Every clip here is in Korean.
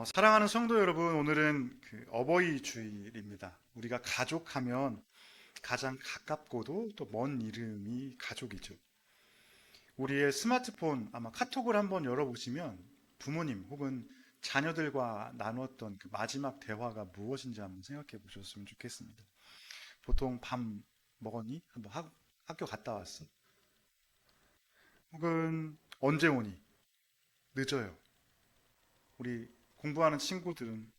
사랑하는 성도 여러분, 오늘은 그 어버이 주일입니다. 우리가 가족하면 가장 가깝고도 또 먼 이름이 가족이죠. 우리의 스마트폰 아마 카톡을 한번 열어보시면 부모님 혹은 자녀들과 나누었던 그 마지막 대화가 무엇인지 한번 생각해 보셨으면 좋겠습니다. 보통 밥 먹었니? 한번 학교 갔다 왔어? 혹은 언제 오니? 늦어요. 우리 공부하는 친구들은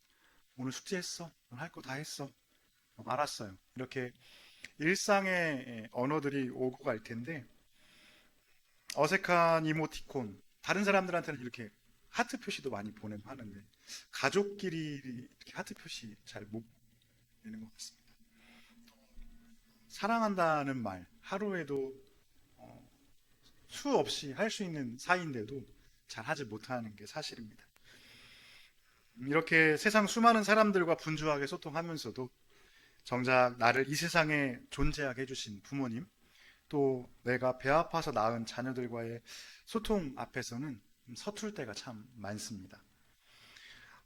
오늘 숙제했어? 할 거 다 했어? 알았어요. 이렇게 일상의 언어들이 오고 갈 텐데 어색한 이모티콘, 다른 사람들한테는 이렇게 하트 표시도 많이 보내고 하는데 가족끼리 이렇게 하트 표시 잘 못 보내는 것 같습니다. 사랑한다는 말 하루에도 어, 수없이 할 수 있는 사이인데도 잘 하지 못하는 게 사실입니다. 이렇게 세상 수많은 사람들과 분주하게 소통하면서도 정작 나를 이 세상에 존재하게 해주신 부모님, 또 내가 배 아파서 낳은 자녀들과의 소통 앞에서는 서툴 때가 참 많습니다.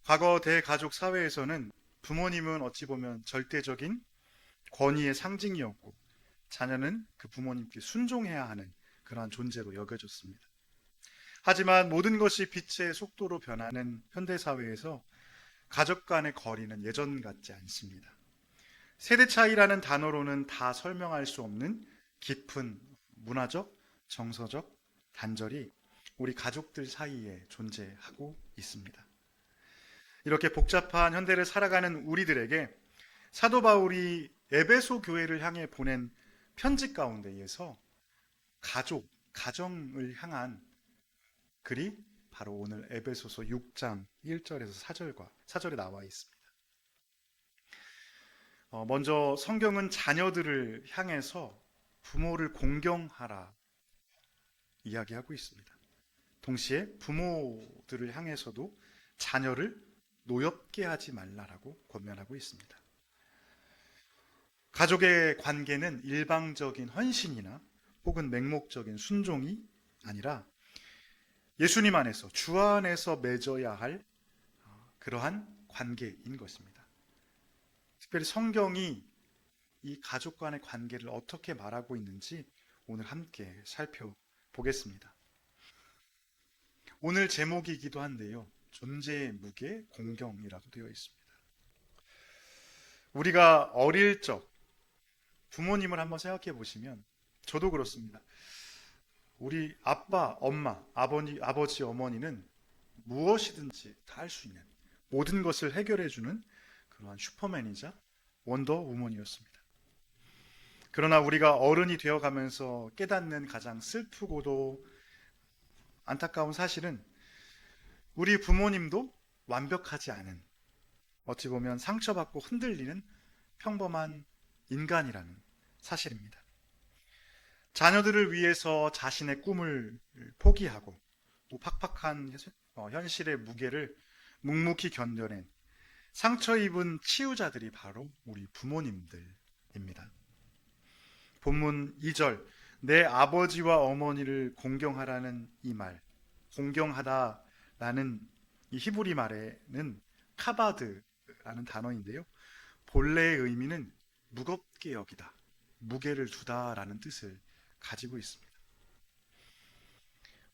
과거 대가족 사회에서는 부모님은 어찌 보면 절대적인 권위의 상징이었고 자녀는 그 부모님께 순종해야 하는 그러한 존재로 여겨졌습니다. 하지만 모든 것이 빛의 속도로 변하는 현대 사회에서 가족 간의 거리는 예전 같지 않습니다. 세대 차이라는 단어로는 다 설명할 수 없는 깊은 문화적, 정서적 단절이 우리 가족들 사이에 존재하고 있습니다. 이렇게 복잡한 현대를 살아가는 우리들에게 사도 바울이 에베소 교회를 향해 보낸 편지 가운데에서 가족, 가정을 향한 글이 바로 오늘 에베소서 6장 1절에서 4절에 나와 있습니다. 먼저 성경은 자녀들을 향해서 부모를 공경하라 이야기하고 있습니다. 동시에 부모들을 향해서도 자녀를 노엽게 하지 말라라고 권면하고 있습니다. 가족의 관계는 일방적인 헌신이나 혹은 맹목적인 순종이 아니라 예수님 안에서 주 안에서 맺어야 할 그러한 관계인 것입니다. 특별히 성경이 이 가족 간의 관계를 어떻게 말하고 있는지 오늘 함께 살펴보겠습니다. 오늘 제목이기도 한데요. 존재의 무게 공경이라고 되어 있습니다. 우리가 어릴 적 부모님을 한번 생각해 보시면 저도 그렇습니다. 우리 아빠, 엄마, 아버지, 어머니는 무엇이든지 다 할 수 있는 모든 것을 해결해 주는 그러한 슈퍼맨이자 원더우먼이었습니다. 그러나 우리가 어른이 되어가면서 깨닫는 가장 슬프고도 안타까운 사실은 우리 부모님도 완벽하지 않은, 어찌 보면 상처받고 흔들리는 평범한 인간이라는 사실입니다. 자녀들을 위해서 자신의 꿈을 포기하고 또 팍팍한 현실의 무게를 묵묵히 견뎌낸 상처 입은 치유자들이 바로 우리 부모님들입니다. 본문 2절, 내 아버지와 어머니를 공경하라는 이 말, 공경하다라는 이 히브리 말에는 카바드라는 단어인데요. 본래의 의미는 무겁게 여기다, 무게를 두다라는 뜻을 가지고 있습니다.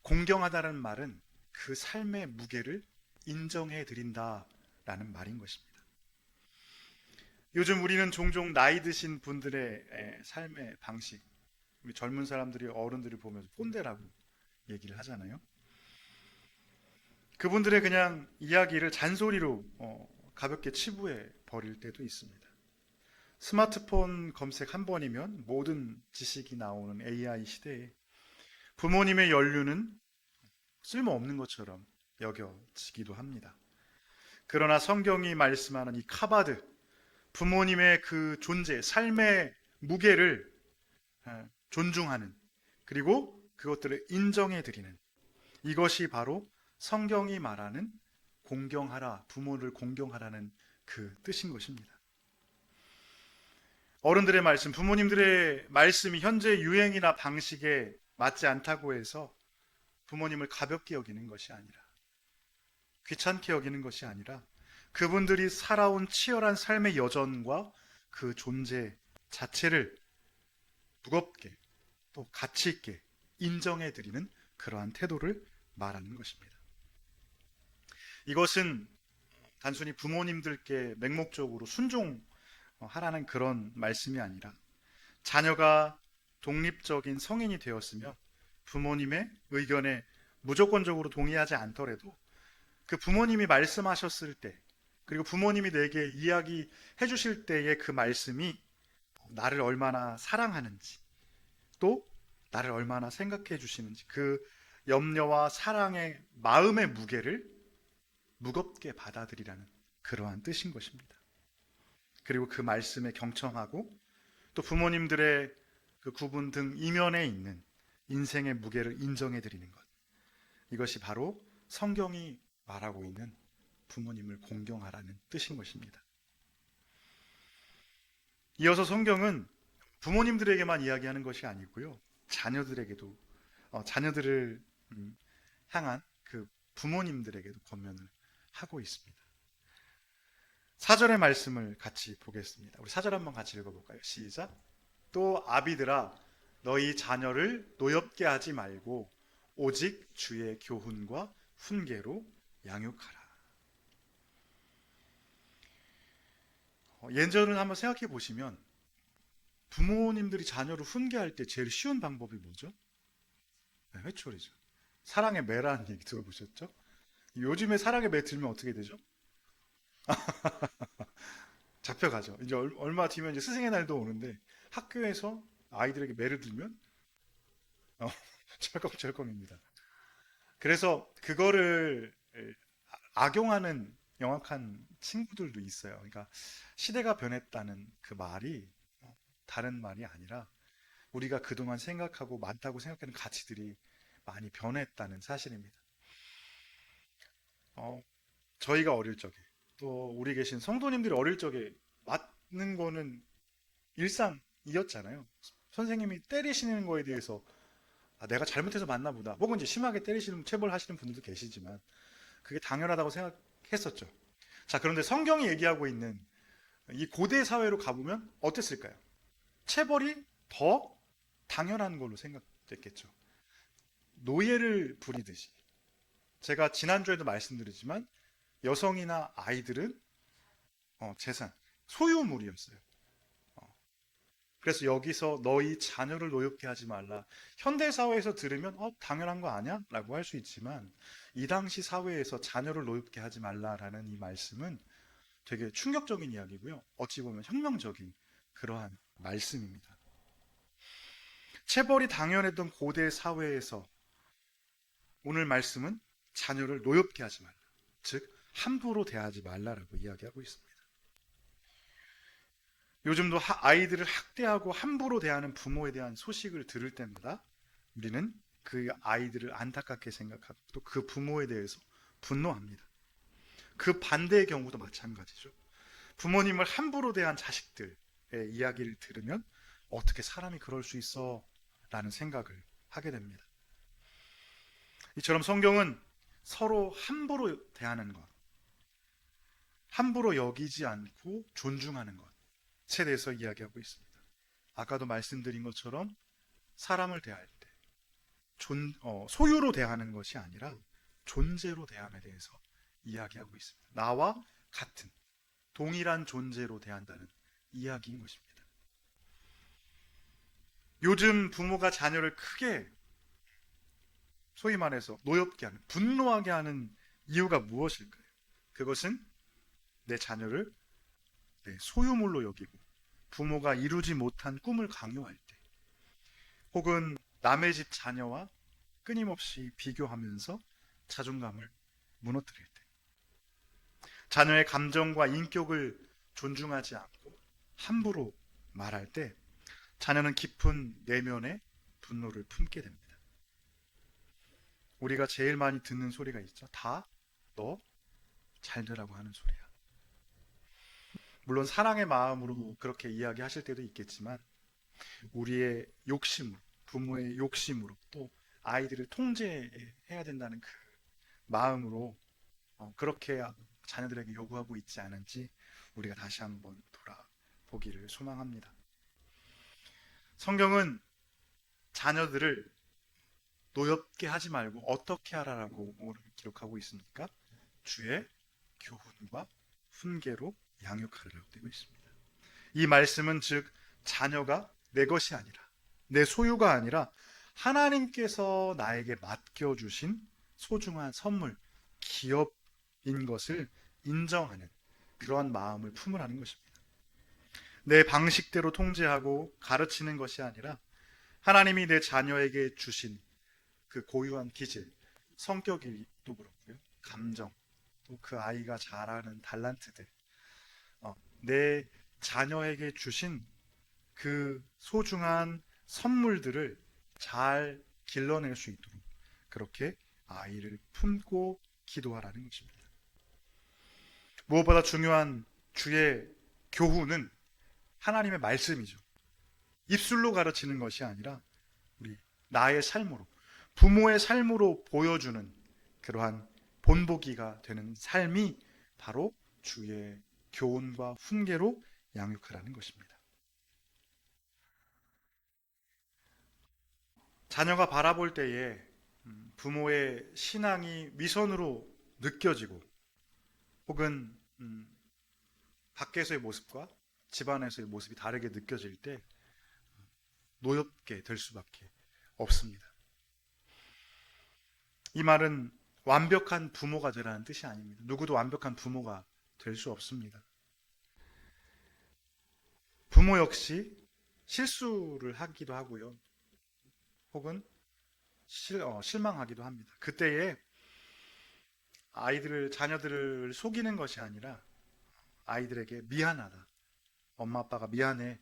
공경하다는 말은 그 삶의 무게를 인정해 드린다라는 말인 것입니다. 요즘 우리는 종종 나이 드신 분들의 삶의 방식, 우리 젊은 사람들이 어른들을 보면서 꼰대라고 얘기를 하잖아요. 그분들의 그냥 이야기를 잔소리로 가볍게 치부해 버릴 때도 있습니다. 스마트폰 검색 한 번이면 모든 지식이 나오는 AI 시대에 부모님의 연륜은 쓸모없는 것처럼 여겨지기도 합니다. 그러나 성경이 말씀하는 이 카바드, 부모님의 그 존재, 삶의 무게를 존중하는, 그리고 그것들을 인정해 드리는, 이것이 바로 성경이 말하는 공경하라, 부모를 공경하라는 그 뜻인 것입니다. 어른들의 말씀, 부모님들의 말씀이 현재 유행이나 방식에 맞지 않다고 해서 부모님을 가볍게 여기는 것이 아니라 귀찮게 여기는 것이 아니라 그분들이 살아온 치열한 삶의 여전과 그 존재 자체를 무겁게 또 가치 있게 인정해 드리는 그러한 태도를 말하는 것입니다. 이것은 단순히 부모님들께 맹목적으로 순종하라는 그런 말씀이 아니라 자녀가 독립적인 성인이 되었으며 부모님의 의견에 무조건적으로 동의하지 않더라도 그 부모님이 말씀하셨을 때 그리고 부모님이 내게 이야기해 주실 때의 그 말씀이 나를 얼마나 사랑하는지 또 나를 얼마나 생각해 주시는지 그 염려와 사랑의 마음의 무게를 무겁게 받아들이라는 그러한 뜻인 것입니다. 그리고 그 말씀에 경청하고 또 부모님들의 그 구분 등 이면에 있는 인생의 무게를 인정해 드리는 것. 이것이 바로 성경이 말하고 있는 부모님을 공경하라는 뜻인 것입니다. 이어서 성경은 부모님들에게만 이야기하는 것이 아니고요. 자녀들에게도 자녀들을 향한 그 부모님들에게도 권면을 하고 있습니다. 4절의 말씀을 같이 보겠습니다. 우리 4절 한번 같이 읽어볼까요? 시작. 또 아비들아 너희 자녀를 노엽게 하지 말고 오직 주의 교훈과 훈계로 양육하라. 예전을 한번 생각해 보시면 부모님들이 자녀를 훈계할 때 제일 쉬운 방법이 뭐죠? 네, 회초리죠. 사랑의 매라는 얘기 들어보셨죠? 요즘에 사랑의 매 들면 어떻게 되죠? 잡혀가죠. 이제 얼마 뒤면 이제 스승의 날도 오는데 학교에서 아이들에게 매를 들면 어, 철컹철컹입니다. 그래서 그거를 악용하는 영악한 친구들도 있어요. 그러니까 시대가 변했다는 그 말이 다른 말이 아니라 우리가 그동안 생각하고 맞다고 생각하는 가치들이 많이 변했다는 사실입니다. 어, 저희가 어릴 적에 또 우리 계신 성도님들이 어릴 적에 맞는 거는 일상이었잖아요. 선생님이 때리시는 거에 대해서 내가 잘못해서 맞나 보다. 혹은 이제 심하게 때리시는 체벌하시는 분들도 계시지만 그게 당연하다고 생각했었죠. 자, 그런데 성경이 얘기하고 있는 이 고대 사회로 가보면 어땠을까요? 체벌이 더 당연한 걸로 생각됐겠죠. 노예를 부리듯이. 제가 지난주에도 말씀드렸지만 여성이나 아이들은 재산, 소유물이었어요. 그래서 여기서 너희 자녀를 노엽게 하지 말라. 현대 사회에서 들으면 당연한 거 아니야? 라고 할 수 있지만 이 당시 사회에서 자녀를 노엽게 하지 말라라는 이 말씀은 되게 충격적인 이야기고요. 어찌 보면 혁명적인 그러한 말씀입니다. 체벌이 당연했던 고대 사회에서 오늘 말씀은 자녀를 노엽게 하지 말라. 즉 함부로 대하지 말라라고 이야기하고 있습니다. 요즘도 아이들을 학대하고 함부로 대하는 부모에 대한 소식을 들을 때마다 우리는 그 아이들을 안타깝게 생각하고 또 그 부모에 대해서 분노합니다. 그 반대의 경우도 마찬가지죠. 부모님을 함부로 대한 자식들의 이야기를 들으면 어떻게 사람이 그럴 수 있어? 라는 생각을 하게 됩니다. 이처럼 성경은 서로 함부로 대하는 것, 함부로 여기지 않고 존중하는 것에 대해서 이야기하고 있습니다. 아까도 말씀드린 것처럼 사람을 대할 때 소유로 대하는 것이 아니라 존재로 대함에 대해서 이야기하고 있습니다. 나와 같은 동일한 존재로 대한다는 이야기인 것입니다. 요즘 부모가 자녀를 크게 소위 말해서 노엽게 하는, 분노하게 하는 이유가 무엇일까요? 그것은 내 자녀를 내 소유물로 여기고 부모가 이루지 못한 꿈을 강요할 때 혹은 남의 집 자녀와 끊임없이 비교하면서 자존감을 무너뜨릴 때 자녀의 감정과 인격을 존중하지 않고 함부로 말할 때 자녀는 깊은 내면의 분노를 품게 됩니다. 우리가 제일 많이 듣는 소리가 있죠. 다 너 잘 되라고 하는 소리야. 물론 사랑의 마음으로 그렇게 이야기하실 때도 있겠지만 우리의 욕심으로, 부모의 욕심으로 또 아이들을 통제해야 된다는 그 마음으로 그렇게 자녀들에게 요구하고 있지 않은지 우리가 다시 한번 돌아보기를 소망합니다. 성경은 자녀들을 노엽게 하지 말고 어떻게 하라라고 기록하고 있습니까? 주의 교훈과 훈계로 양육하라고 되어 있습니다. 이 말씀은 즉 자녀가 내 것이 아니라 내 소유가 아니라 하나님께서 나에게 맡겨주신 소중한 선물, 기업인 것을 인정하는 그러한 마음을 품으라는 것입니다. 내 방식대로 통제하고 가르치는 것이 아니라 하나님이 내 자녀에게 주신 그 고유한 기질, 성격도 그렇고요, 감정, 또 그 아이가 잘하는 달란트들, 내 자녀에게 주신 그 소중한 선물들을 잘 길러낼 수 있도록 그렇게 아이를 품고 기도하라는 것입니다. 무엇보다 중요한 주의 교훈은 하나님의 말씀이죠. 입술로 가르치는 것이 아니라 우리 나의 삶으로, 부모의 삶으로 보여주는 그러한 본보기가 되는 삶이 바로 주의 교훈과 훈계로 양육하라는 것입니다. 자녀가 바라볼 때에 부모의 신앙이 위선으로 느껴지고 혹은 밖에서의 모습과 집안에서의 모습이 다르게 느껴질 때 노엽게 될 수밖에 없습니다. 이 말은 완벽한 부모가 되라는 뜻이 아닙니다. 누구도 완벽한 부모가 될 수 없습니다. 부모 역시 실수를 하기도 하고요. 혹은 실망하기도 합니다. 그때에 자녀들을 속이는 것이 아니라 아이들에게 미안하다. 엄마 아빠가 미안해.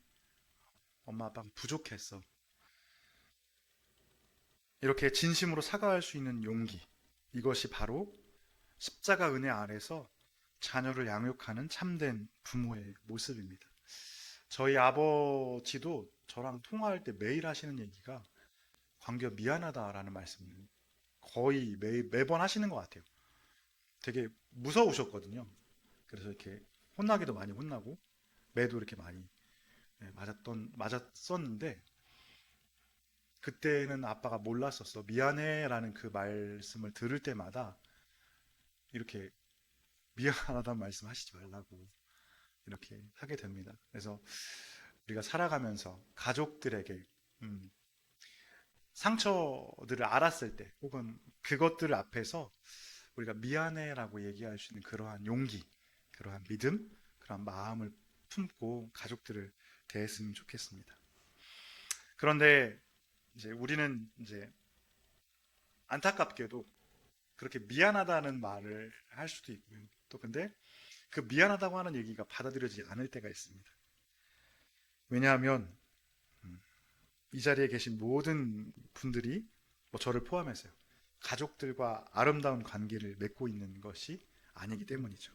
엄마 아빠가 부족했어. 이렇게 진심으로 사과할 수 있는 용기. 이것이 바로 십자가 은혜 아래서 자녀를 양육하는 참된 부모의 모습입니다. 저희 아버지도 저랑 통화할 때 매일 하시는 얘기가 광규야 미안하다라는 말씀을 거의 매번 하시는 것 같아요. 되게 무서우셨거든요. 그래서 이렇게 혼나기도 많이 혼나고 매도 이렇게 많이 맞았었는데 그때는 아빠가 몰랐었어. 미안해라는 그 말씀을 들을 때마다 이렇게 미안하다는 말씀 하시지 말라고 이렇게 하게 됩니다. 그래서 우리가 살아가면서 가족들에게 상처들을 알았을 때 혹은 그것들 앞에서 우리가 미안해라고 얘기할 수 있는 그러한 용기, 그러한 믿음, 그러한 마음을 품고 가족들을 대했으면 좋겠습니다. 그런데 이제 우리는 이제 안타깝게도 그렇게 미안하다는 말을 할 수도 있고요. 또 근데 그 미안하다고 하는 얘기가 받아들여지지 않을 때가 있습니다. 왜냐하면 이 자리에 계신 모든 분들이 저를 포함해서요. 가족들과 아름다운 관계를 맺고 있는 것이 아니기 때문이죠.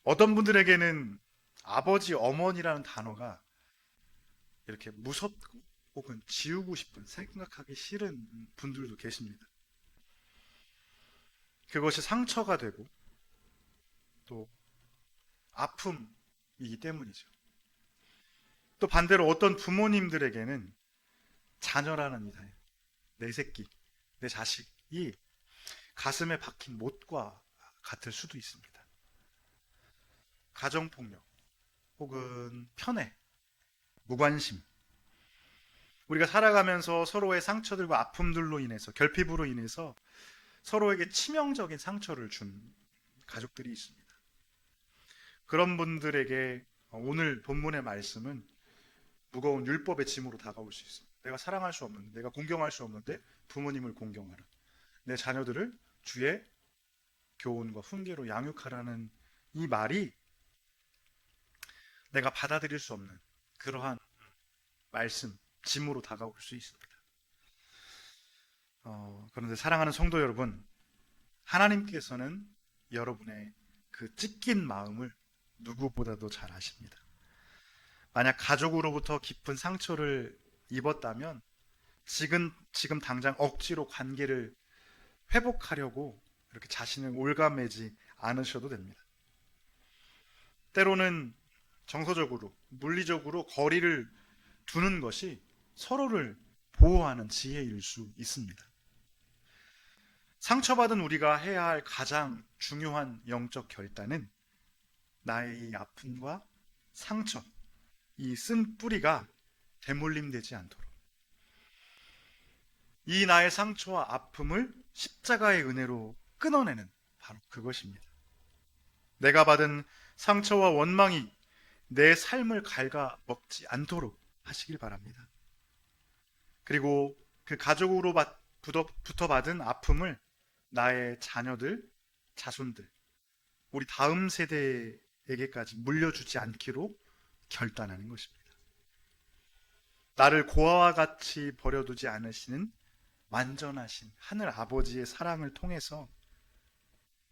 어떤 분들에게는 아버지, 어머니라는 단어가 이렇게 무섭고 혹은 지우고 싶은, 생각하기 싫은 분들도 계십니다. 그것이 상처가 되고 또 아픔이기 때문이죠. 또 반대로 어떤 부모님들에게는 자녀라는 내 새끼, 내 자식이 가슴에 박힌 못과 같을 수도 있습니다. 가정폭력 혹은 편애, 무관심. 우리가 살아가면서 서로의 상처들과 아픔들로 인해서, 결핍으로 인해서 서로에게 치명적인 상처를 준 가족들이 있습니다. 그런 분들에게 오늘 본문의 말씀은 무거운 율법의 짐으로 다가올 수 있습니다. 내가 사랑할 수 없는데, 내가 공경할 수 없는데 부모님을 공경하라. 내 자녀들을 주의 교훈과 훈계로 양육하라는 이 말이 내가 받아들일 수 없는 그러한 말씀, 짐으로 다가올 수 있습니다. 그런데 사랑하는 성도 여러분, 하나님께서는 여러분의 그 찢긴 마음을 누구보다도 잘 아십니다. 만약 가족으로부터 깊은 상처를 입었다면 지금 당장 억지로 관계를 회복하려고 이렇게 자신을 올가매지 않으셔도 됩니다. 때로는 정서적으로, 물리적으로 거리를 두는 것이 서로를 보호하는 지혜일 수 있습니다. 상처받은 우리가 해야 할 가장 중요한 영적 결단은 나의 이 아픔과 상처, 이 쓴 뿌리가 대물림되지 않도록 이 나의 상처와 아픔을 십자가의 은혜로 끊어내는 바로 그것입니다. 내가 받은 상처와 원망이 내 삶을 갉아먹지 않도록 하시길 바랍니다. 그리고 그 가족으로부터 받은 아픔을 나의 자녀들, 자손들, 우리 다음 세대에게까지 물려주지 않기로 결단하는 것입니다. 나를 고아와 같이 버려두지 않으시는 완전하신 하늘 아버지의 사랑을 통해서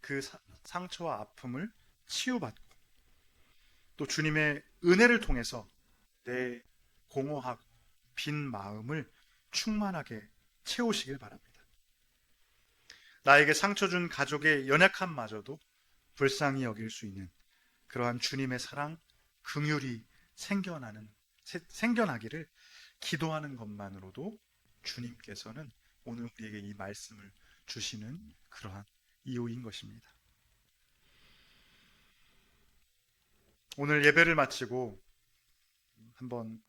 그 상처와 아픔을 치유받고 또 주님의 은혜를 통해서 내 공허하고 빈 마음을 충만하게 채우시길 바랍니다. 나에게 상처 준 가족의 연약함마저도 불쌍히 여길 수 있는 그러한 주님의 사랑, 긍휼이 생겨나기를 기도하는 것만으로도 주님께서는 오늘 우리에게 이 말씀을 주시는 그러한 이유인 것입니다. 오늘 예배를 마치고 한번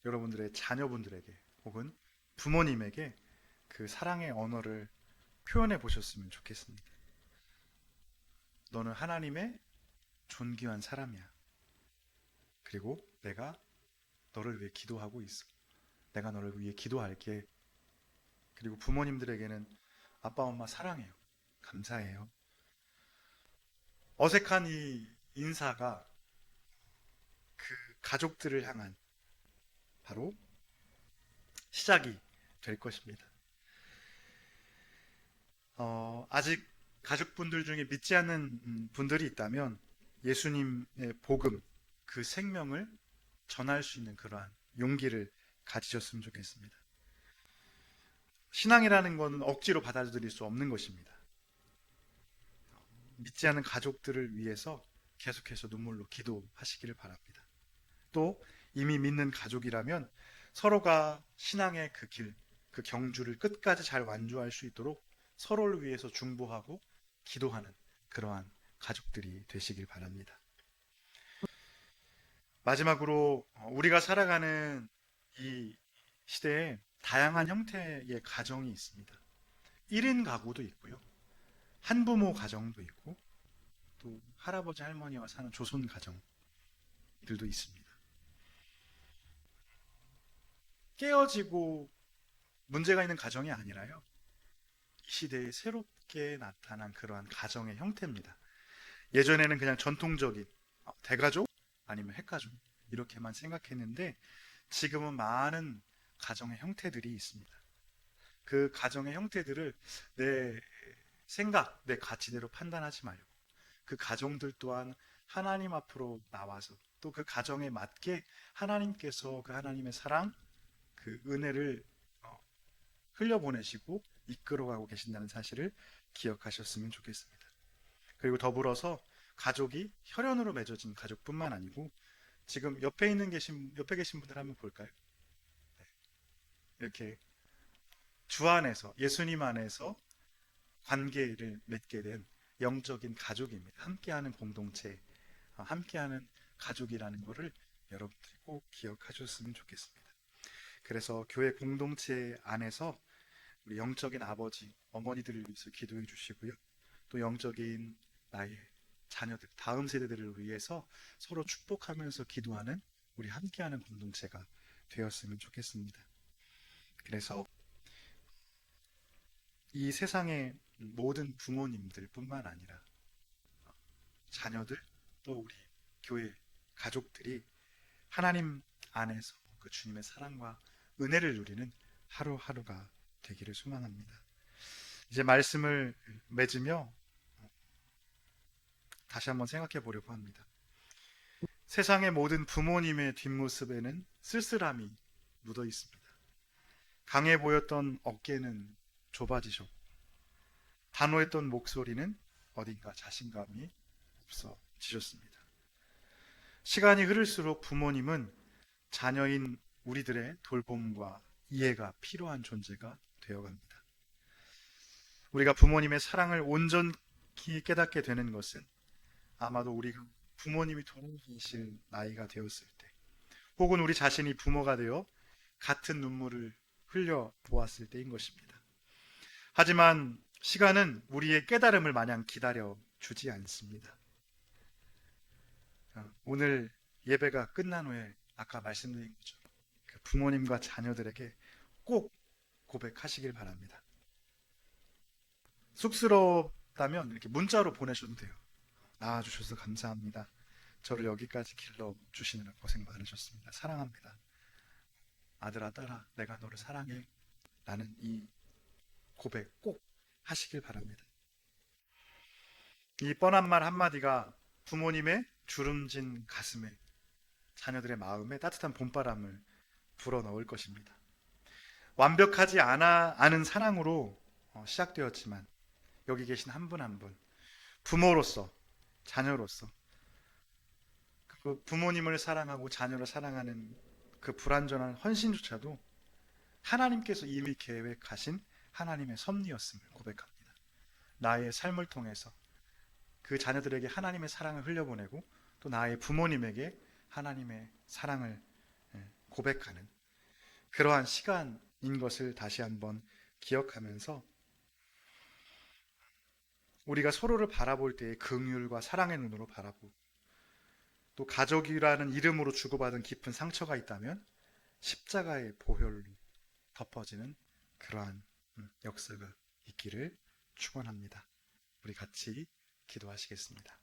여러분들의 자녀분들에게 혹은 부모님에게 그 사랑의 언어를 표현해 보셨으면 좋겠습니다. 너는 하나님의 존귀한 사람이야. 그리고 내가 너를 위해 기도하고 있어. 내가 너를 위해 기도할게. 그리고 부모님들에게는 아빠, 엄마 사랑해요. 감사해요. 어색한 이 인사가 그 가족들을 향한 바로 시작이 될 것입니다. 아직 가족분들 중에 믿지 않는 분들이 있다면 예수님의 복음, 그 생명을 전할 수 있는 그러한 용기를 가지셨으면 좋겠습니다. 신앙이라는 것은 억지로 받아들일 수 없는 것입니다. 믿지 않는 가족들을 위해서 계속해서 눈물로 기도하시기를 바랍니다. 또 이미 믿는 가족이라면 서로가 신앙의 그 길, 그 경주를 끝까지 잘 완주할 수 있도록 서로를 위해서 중보하고 기도하는 그러한 가족들이 되시길 바랍니다. 마지막으로 우리가 살아가는 이 시대에 다양한 형태의 가정이 있습니다. 1인 가구도 있고요. 한부모 가정도 있고 또 할아버지 할머니와 사는 조손 가정들도 있습니다. 깨어지고 문제가 있는 가정이 아니라요. 이 시대에 새롭게 나타난 그러한 가정의 형태입니다. 예전에는 그냥 전통적인 대가족 아니면 핵가족 이렇게만 생각했는데 지금은 많은 가정의 형태들이 있습니다. 그 가정의 형태들을 내 생각, 내 가치대로 판단하지 말고 그 가정들 또한 하나님 앞으로 나와서 또 그 가정에 맞게 하나님께서 그 하나님의 사랑, 그 은혜를 흘려보내시고 이끌어가고 계신다는 사실을 기억하셨으면 좋겠습니다. 그리고 더불어서 가족이 혈연으로 맺어진 가족뿐만 아니고 지금 옆에 계신 분들 한번 볼까요? 네. 이렇게 주 안에서 예수님 안에서 관계를 맺게 된 영적인 가족입니다. 함께하는 공동체, 함께하는 가족이라는 것을 여러분들이 꼭 기억하셨으면 좋겠습니다. 그래서 교회 공동체 안에서 우리 영적인 아버지, 어머니들을 위해서 기도해 주시고요. 또 영적인 나의 자녀들, 다음 세대들을 위해서 서로 축복하면서 기도하는 우리 함께하는 공동체가 되었으면 좋겠습니다. 그래서 이 세상의 모든 부모님들 뿐만 아니라 자녀들 또 우리 교회 가족들이 하나님 안에서 그 주님의 사랑과 은혜를 누리는 하루하루가 되기를 소망합니다. 이제 말씀을 맺으며 다시 한번 생각해 보려고 합니다. 세상의 모든 부모님의 뒷모습에는 쓸쓸함이 묻어 있습니다. 강해 보였던 어깨는 좁아지셨고 단호했던 목소리는 어딘가 자신감이 없어지셨습니다. 시간이 흐를수록 부모님은 자녀인 우리들의 돌봄과 이해가 필요한 존재가 되어갑니다. 우리가 부모님의 사랑을 온전히 깨닫게 되는 것은 아마도 우리가 부모님이 돌아가실 나이가 되었을 때, 혹은 우리 자신이 부모가 되어 같은 눈물을 흘려 보았을 때인 것입니다. 하지만 시간은 우리의 깨달음을 마냥 기다려 주지 않습니다. 오늘 예배가 끝난 후에 아까 말씀드린 것처럼 그 부모님과 자녀들에게 꼭 고백하시길 바랍니다. 쑥스럽다면 이렇게 문자로 보내셔도 돼요. 낳아주셔서 감사합니다. 저를 여기까지 길러주시느라 고생 많으셨습니다. 사랑합니다. 아들아, 딸아, 내가 너를 사랑해. 라는 이 고백 꼭 하시길 바랍니다. 이 뻔한 말 한마디가 부모님의 주름진 가슴에, 자녀들의 마음에 따뜻한 봄바람을 불어넣을 것입니다. 완벽하지 않은 사랑으로 시작되었지만 여기 계신 한 분 한 분, 부모로서, 자녀로서 그 부모님을 사랑하고 자녀를 사랑하는 그 불완전한 헌신조차도 하나님께서 이미 계획하신 하나님의 섭리였음을 고백합니다. 나의 삶을 통해서 그 자녀들에게 하나님의 사랑을 흘려보내고 또 나의 부모님에게 하나님의 사랑을 고백하는 그러한 시간인 것을 다시 한번 기억하면서 우리가 서로를 바라볼 때의 긍휼과 사랑의 눈으로 바라보고 또 가족이라는 이름으로 주고받은 깊은 상처가 있다면 십자가의 보혈로 덮어지는 그러한 역사가 있기를 축원합니다. 우리 같이 기도하시겠습니다.